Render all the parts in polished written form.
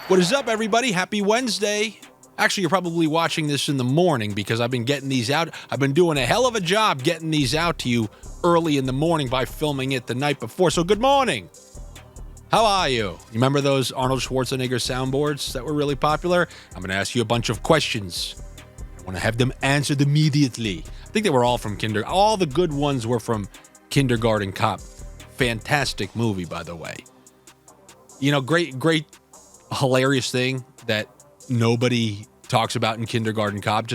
What is up, everybody? Happy Wednesday. Actually, you're probably watching this in the morning because I've been getting these out. I've been doing a hell of a job getting these out to you early in the morning by filming it the night before. So good morning. How are you? You remember those Arnold Schwarzenegger soundboards that were really popular? I'm going to ask you a bunch of questions. I want to have them answered immediately. I think they were all from kindergarten. All the good ones were from Kindergarten Cop. Fantastic movie, by the way. You know, great, hilarious thing that nobody talks about in Kindergarten Cop.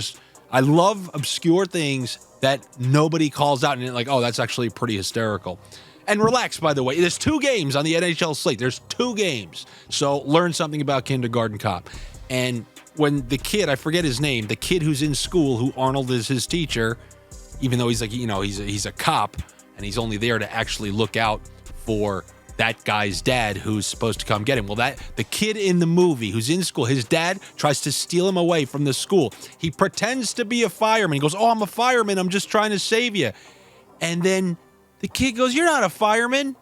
I love obscure things that nobody calls out and you're like, oh, that's actually pretty hysterical. And relax, by the way. There's 2 games on the NHL slate. There's 2 games. So learn something about Kindergarten Cop. And when the kid, I forget his name, the kid who's in school, who Arnold is his teacher, even though he's like, you know, he's a cop and he's only there to actually look out for that guy's dad who's supposed to come get him. Well, the kid in the movie who's in school, his dad tries to steal him away from the school. He pretends to be a fireman. He goes, oh, I'm a fireman. I'm just trying to save you. And then the kid goes, you're not a fireman,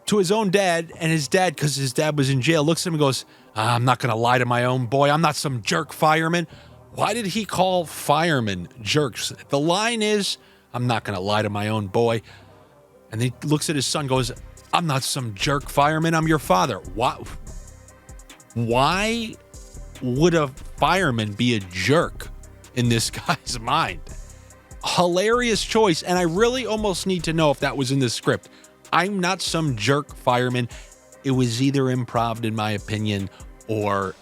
to his own dad. And his dad, because his dad was in jail, looks at him and goes, I'm not going to lie to my own boy. I'm not some jerk fireman. Why did he call firemen jerks? The line is, I'm not going to lie to my own boy. And then he looks at his son, goes, I'm not some jerk fireman. I'm your father. Why would a fireman be a jerk in this guy's mind? Hilarious choice. And I really almost need to know if that was in the script. I'm not some jerk fireman. It was either improv, in my opinion, or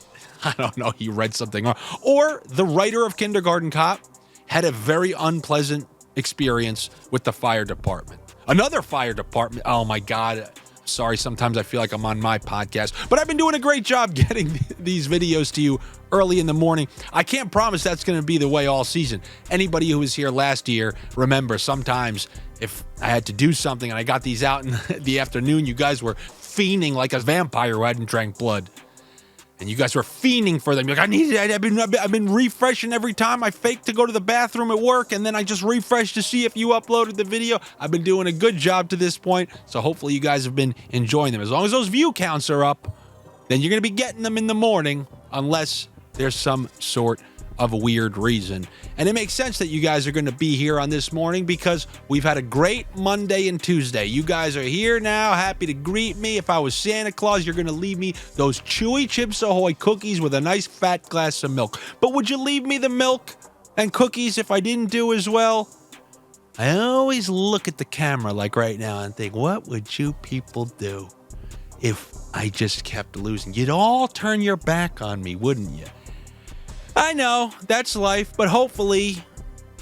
I don't know, he read something wrong. Or the writer of Kindergarten Cop had a very unpleasant experience with the fire department. Another fire department. Oh my God. Sorry, sometimes I feel like I'm on my podcast, but I've been doing a great job getting these videos to you early in the morning. I can't promise that's going to be the way all season. Anybody who was here last year, remember, sometimes if I had to do something and I got these out in the afternoon, you guys were fiending like a vampire who hadn't drank blood. And you guys were fiending for them. You're like, I need it. I've been refreshing every time I fake to go to the bathroom at work, and then I just refresh to see if you uploaded the video. I've been doing a good job to this point, so hopefully you guys have been enjoying them. As long as those view counts are up, then you're going to be getting them in the morning, unless there's some sort of a weird reason. And it makes sense that you guys are going to be here on this morning because we've had a great Monday and Tuesday. You guys are here now, happy to greet me. If I was Santa Claus, you're going to leave me those chewy Chips Ahoy cookies with a nice fat glass of milk. But would you leave me the milk and cookies if I didn't do as well? I always look at the camera like right now and think, what would you people do if I just kept losing? You'd all turn your back on me, wouldn't you? I know, that's life, but hopefully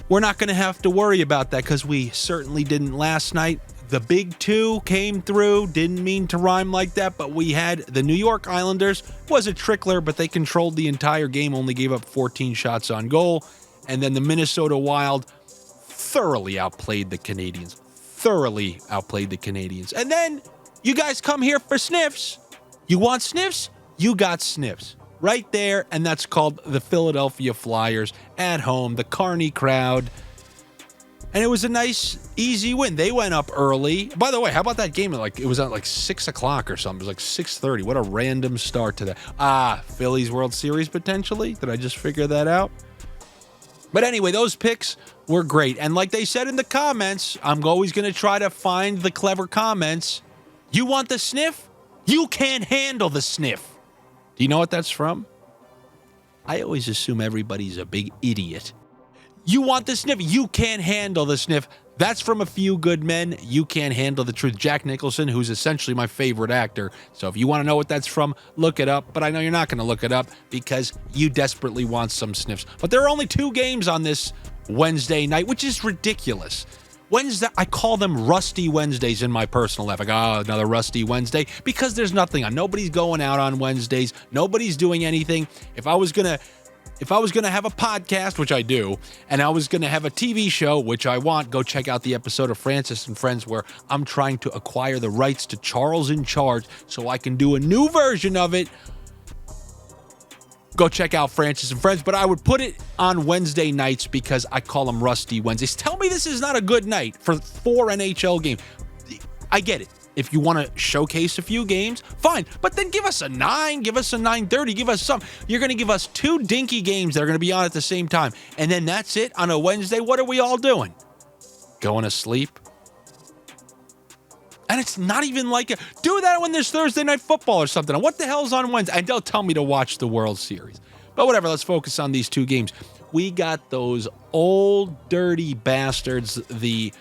we're not going to have to worry about that because we certainly didn't last night. The big 2 came through, didn't mean to rhyme like that, but we had the New York Islanders, was a trickler, but they controlled the entire game, only gave up 14 shots on goal. And then the Minnesota Wild thoroughly outplayed the Canadians. And then you guys come here for sniffs. You want sniffs? You got sniffs. Right there, and that's called the Philadelphia Flyers at home, the Carney crowd. And it was a nice, easy win. They went up early. By the way, how about that game? It was at 6 o'clock or something. It was like 6:30. What a random start to that. Phillies World Series potentially? Did I just figure that out? But anyway, those picks were great. And like they said in the comments, I'm always going to try to find the clever comments. You want the sniff? You can't handle the sniff. Do you know what that's from? I always assume everybody's a big idiot. You want the sniff? You can't handle the sniff. That's from A Few Good Men. You Can't Handle the Truth. Jack Nicholson, who's essentially my favorite actor. So if you want to know what that's from, look it up. But I know you're not going to look it up because you desperately want some sniffs. But there are only 2 games on this Wednesday night, which is ridiculous. Wednesday, I call them Rusty Wednesdays in my personal life. I go, oh, another Rusty Wednesday, because there's nothing on. Nobody's going out on Wednesdays. Nobody's doing anything. If I was gonna have a podcast, which I do, and I was gonna have a TV show, which I want, go check out the episode of Francis and Friends where I'm trying to acquire the rights to Charles in Charge so I can do a new version of it. Go check out Francis and Friends, but I would put it on Wednesday nights because I call them Rusty Wednesdays. Tell me this is not a good night for 4 NHL games. I get it. If you want to showcase a few games, fine. But then give us a 9, give us a 9:30, give us some. You're going to give us 2 dinky games that are going to be on at the same time. And then that's it on a Wednesday. What are we all doing? Going to sleep? And it's not even like do that when there's Thursday night football or something. What the hell's on Wednesday? And they'll tell me to watch the World Series. But whatever, let's focus on these 2 games. We got those old dirty bastards, the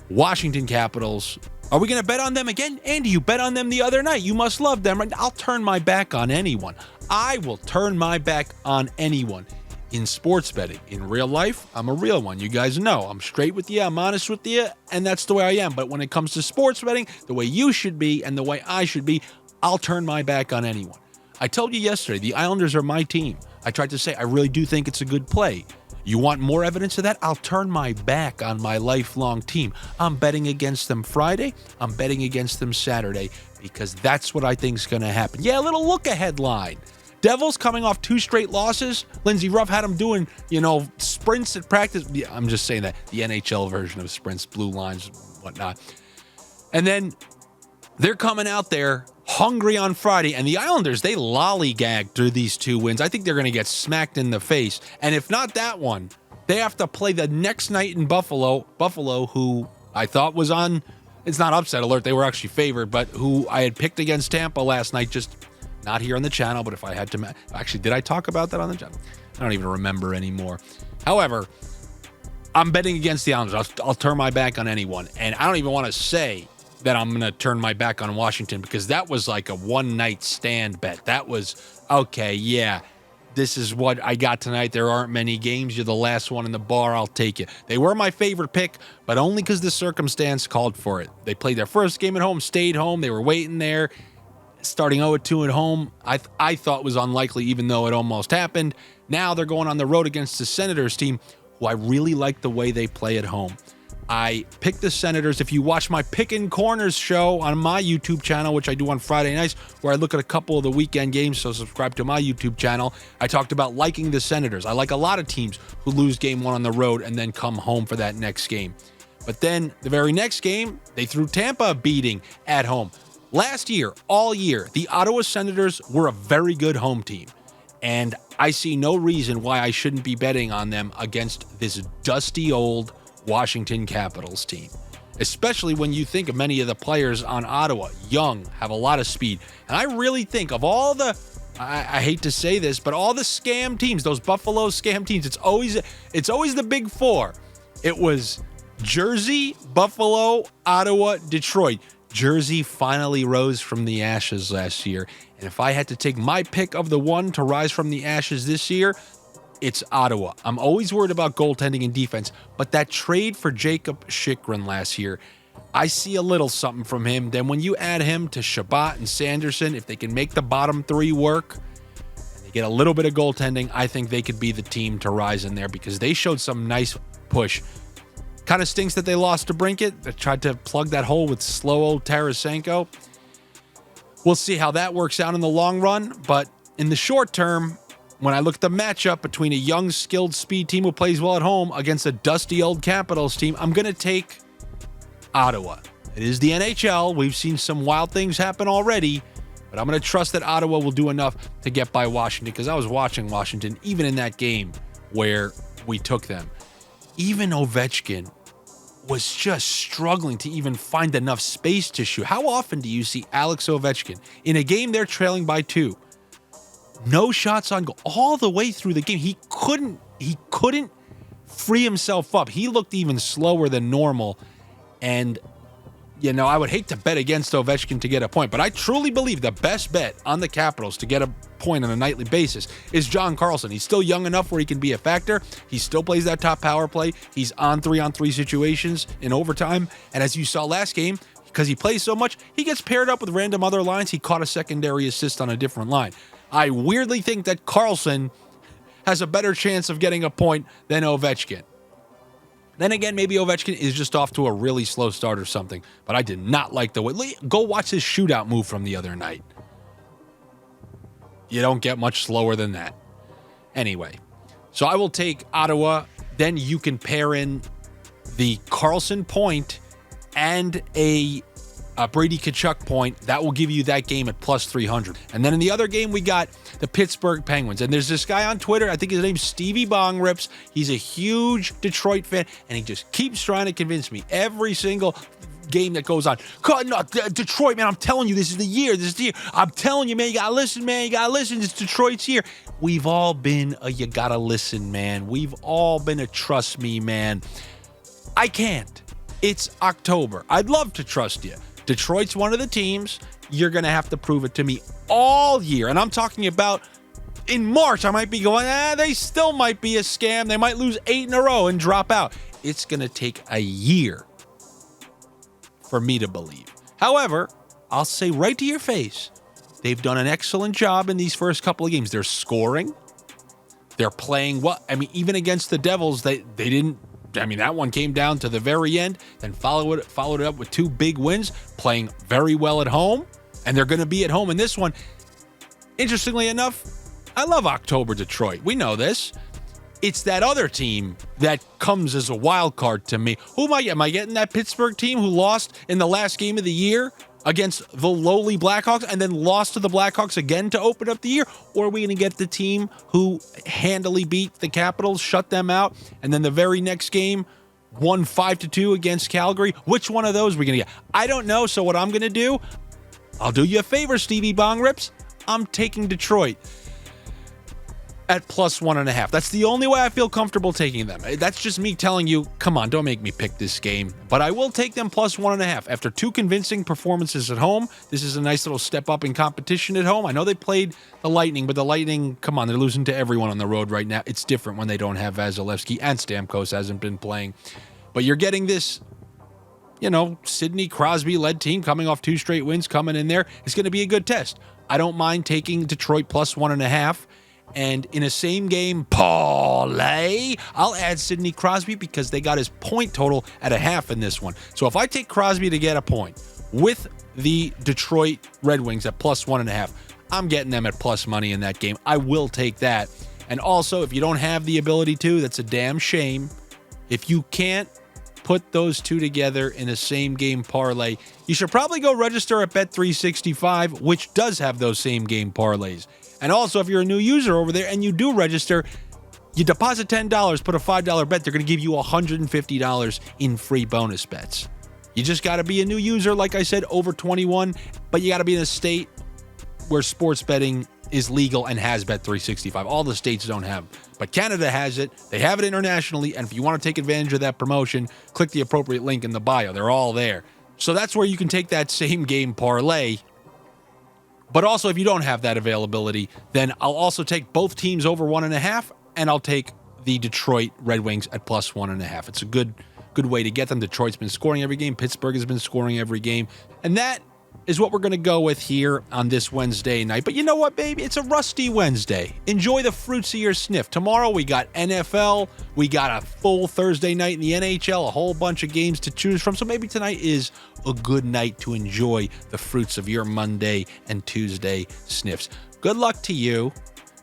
Washington Capitals. Are we going to bet on them again? Andy, you bet on them the other night. You must love them. I'll turn my back on anyone. I will turn my back on anyone in sports betting. In real life, I'm a real one. You guys know I'm straight with you. I'm honest with you. And that's the way I am. But when it comes to sports betting, the way you should be and the way I should be, I'll turn my back on anyone. I told you yesterday, the Islanders are my team. I tried to say, I really do think it's a good play. You want more evidence of that? I'll turn my back on my lifelong team. I'm betting against them Friday. I'm betting against them Saturday because that's what I think is going to happen. Yeah, a little look-ahead line. Devils coming off 2 straight losses. Lindsey Ruff had them doing, sprints at practice. Yeah, I'm just saying that. The NHL version of sprints, blue lines, whatnot. And then they're coming out there hungry on Friday, and the Islanders, they lollygagged through these 2 wins. I think they're going to get smacked in the face. And if not that one, they have to play the next night in Buffalo. Buffalo, who I thought was on, it's not upset alert, they were actually favored, but who I had picked against Tampa last night, just not here on the channel, but if I had to, actually, did I talk about that on the channel? I don't even remember anymore. However, I'm betting against the Islanders. I'll turn my back on anyone, and I don't even want to say that I'm going to turn my back on Washington because that was like a one-night stand bet. That was, okay, yeah, this is what I got tonight. There aren't many games. You're the last one in the bar. I'll take it. They were my favorite pick, but only because the circumstance called for it. They played their first game at home, stayed home. They were waiting there, starting 0-2 at home. I thought was unlikely, even though it almost happened. Now they're going on the road against the Senators team, who I really like the way they play at home. I picked the Senators. If you watch my Pickin' Corners show on my YouTube channel, which I do on Friday nights, where I look at a couple of the weekend games, so subscribe to my YouTube channel, I talked about liking the Senators. I like a lot of teams who lose game 1 on the road and then come home for that next game. But then the very next game, they threw Tampa a beating at home. Last year, all year, the Ottawa Senators were a very good home team. And I see no reason why I shouldn't be betting on them against this dusty old Washington Capitals team, especially when you think of many of the players on Ottawa, young, have a lot of speed. And I really think of all the, I hate to say this, but all the scam teams, those Buffalo scam teams, it's always the big 4. It was Jersey, Buffalo, Ottawa, Detroit. Jersey finally rose from the ashes last year. And if I had to take my pick of the one to rise from the ashes this year, it's Ottawa. I'm always worried about goaltending and defense, but that trade for Jacob Chychrun last year, I see a little something from him. Then when you add him to Shabbat and Sanderson, if they can make the bottom 3 work, and they get a little bit of goaltending, I think they could be the team to rise in there because they showed some nice push. Kind of stinks that they lost to Brinkett. They tried to plug that hole with slow old Tarasenko. We'll see how that works out in the long run, but in the short term, when I look at the matchup between a young, skilled speed team who plays well at home against a dusty old Capitals team, I'm going to take Ottawa. It is the NHL. We've seen some wild things happen already, but I'm going to trust that Ottawa will do enough to get by Washington because I was watching Washington even in that game where we took them. Even Ovechkin was just struggling to even find enough space to shoot. How often do you see Alex Ovechkin in a game they're trailing by 2? No shots on goal all the way through the game. He couldn't free himself up. He looked even slower than normal. And, I would hate to bet against Ovechkin to get a point, but I truly believe the best bet on the Capitals to get a point on a nightly basis is John Carlson. He's still young enough where he can be a factor. He still plays that top power play. He's on 3-on-3 situations in overtime. And as you saw last game, because he plays so much, he gets paired up with random other lines. He caught a secondary assist on a different line. I weirdly think that Carlson has a better chance of getting a point than Ovechkin. Then again, maybe Ovechkin is just off to a really slow start or something, but I did not like the way. Go watch his shootout move from the other night. You don't get much slower than that. Anyway, so I will take Ottawa. Then you can pair in the Carlson point and a Brady Tkachuk point. That will give you that game at plus 300. And then in the other game, we got the Pittsburgh Penguins. And there's this guy on Twitter, I think his name's Stevie Bongrips. He's a huge Detroit fan, and he just keeps trying to convince me every single game that goes on. No, Detroit, man, I'm telling you, this is the year. This is the year. I'm telling you, man, you gotta listen, man. You gotta listen. It's Detroit's year. We've all been a you gotta listen, man. We've all been a trust me, man. I can't. It's October. I'd love to trust you. Detroit's one of the teams. You're going to have to prove it to me all year. And I'm talking about in March, I might be going, they still might be a scam. They might lose 8 in a row and drop out. It's going to take a year for me to believe. However, I'll say right to your face, they've done an excellent job in these first couple of games. They're scoring. They're playing well. I mean, even against the Devils, they didn't. I mean, that one came down to the very end, then followed it up with 2 big wins, playing very well at home, and they're going to be at home in this one. Interestingly enough, I love October Detroit. We know this. It's that other team that comes as a wild card to me. Who am I getting? Am I getting that Pittsburgh team who lost in the last game of the year against the lowly Blackhawks and then lost to the Blackhawks again to open up the year? Or are we going to get the team who handily beat the Capitals, shut them out, and then the very next game won 5-2 against Calgary? Which one of those are we going to get? I don't know. So what I'm going to do, I'll do you a favor, Stevie Bongrips. I'm taking Detroit at plus 1.5. That's the only way I feel comfortable taking them. That's just me telling you, come on, don't make me pick this game. But I will take them plus 1.5. After 2 convincing performances at home, this is a nice little step up in competition at home. I know they played the Lightning, but the Lightning, come on, they're losing to everyone on the road right now. It's different when they don't have Vasilevsky, and Stamkos hasn't been playing. But you're getting this, Sidney Crosby-led team coming off 2 straight wins coming in there. It's going to be a good test. I don't mind taking Detroit plus 1.5. And in a same game parlay, I'll add Sidney Crosby because they got his point total at 0.5 in this one. So if I take Crosby to get a point with the Detroit Red Wings at plus 1.5, I'm getting them at plus money in that game. I will take that. And also, if you don't have the ability to, that's a damn shame. If you can't put those 2 together in a same game parlay, you should probably go register at Bet365, which does have those same game parlays. And also, if you're a new user over there and you do register, you deposit $10, put a $5 bet, they're going to give you $150 in free bonus bets. You just got to be a new user, like I said, over 21, but you got to be in a state where sports betting is legal and has Bet365. All the states don't have, but Canada has it. They have it internationally, and if you want to take advantage of that promotion, click the appropriate link in the bio. They're all there. So that's where you can take that same game parlay. But also, if you don't have that availability, then I'll also take both teams over 1.5, and I'll take the Detroit Red Wings at plus 1.5. It's a good way to get them. Detroit's been scoring every game. Pittsburgh has been scoring every game. And that is what we're going to go with here on this Wednesday night. But you know what, baby? It's a rusty Wednesday. Enjoy the fruits of your sniff. Tomorrow, we got NFL. We got a full Thursday night in the NHL, a whole bunch of games to choose from. So maybe tonight is a good night to enjoy the fruits of your Monday and Tuesday sniffs. Good luck to you.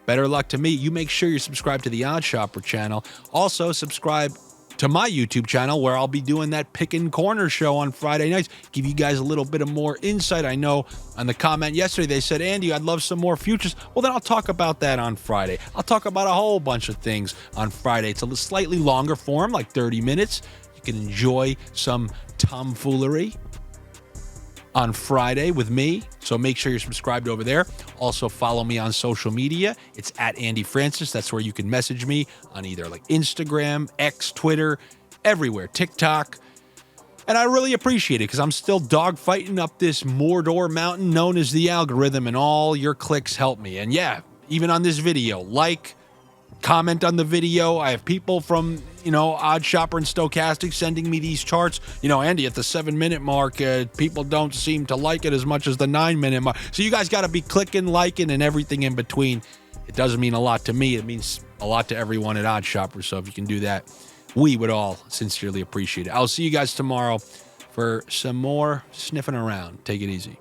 Better luck to me. You make sure you're subscribed to the Odd Shopper channel. Also, subscribe to my YouTube channel where I'll be doing that Pick and Corner show on Friday nights. Give you guys a little bit of more insight. I know on the comment yesterday they said, Andy, I'd love some more futures. Well, then I'll talk about that on Friday. I'll talk about a whole bunch of things on Friday. It's a slightly longer form, like 30 minutes. You can enjoy some tomfoolery on Friday with me. So make sure you're subscribed over there. Also follow me on social media. It's at Andy Francis. That's where you can message me on either like Instagram, X, Twitter, everywhere, TikTok. And I really appreciate it because I'm still dogfighting up this Mordor mountain known as the algorithm, and all your clicks help me. And yeah, even on this video, like, comment on the video. I have people from, Odd Shopper and Stochastic sending me these charts. Andy, at the 7-minute mark, people don't seem to like it as much as the 9-minute mark. So you guys got to be clicking, liking, and everything in between. It doesn't mean a lot to me. It means a lot to everyone at Odd Shopper. So if you can do that, we would all sincerely appreciate it. I'll see you guys tomorrow for some more sniffing around. Take it easy.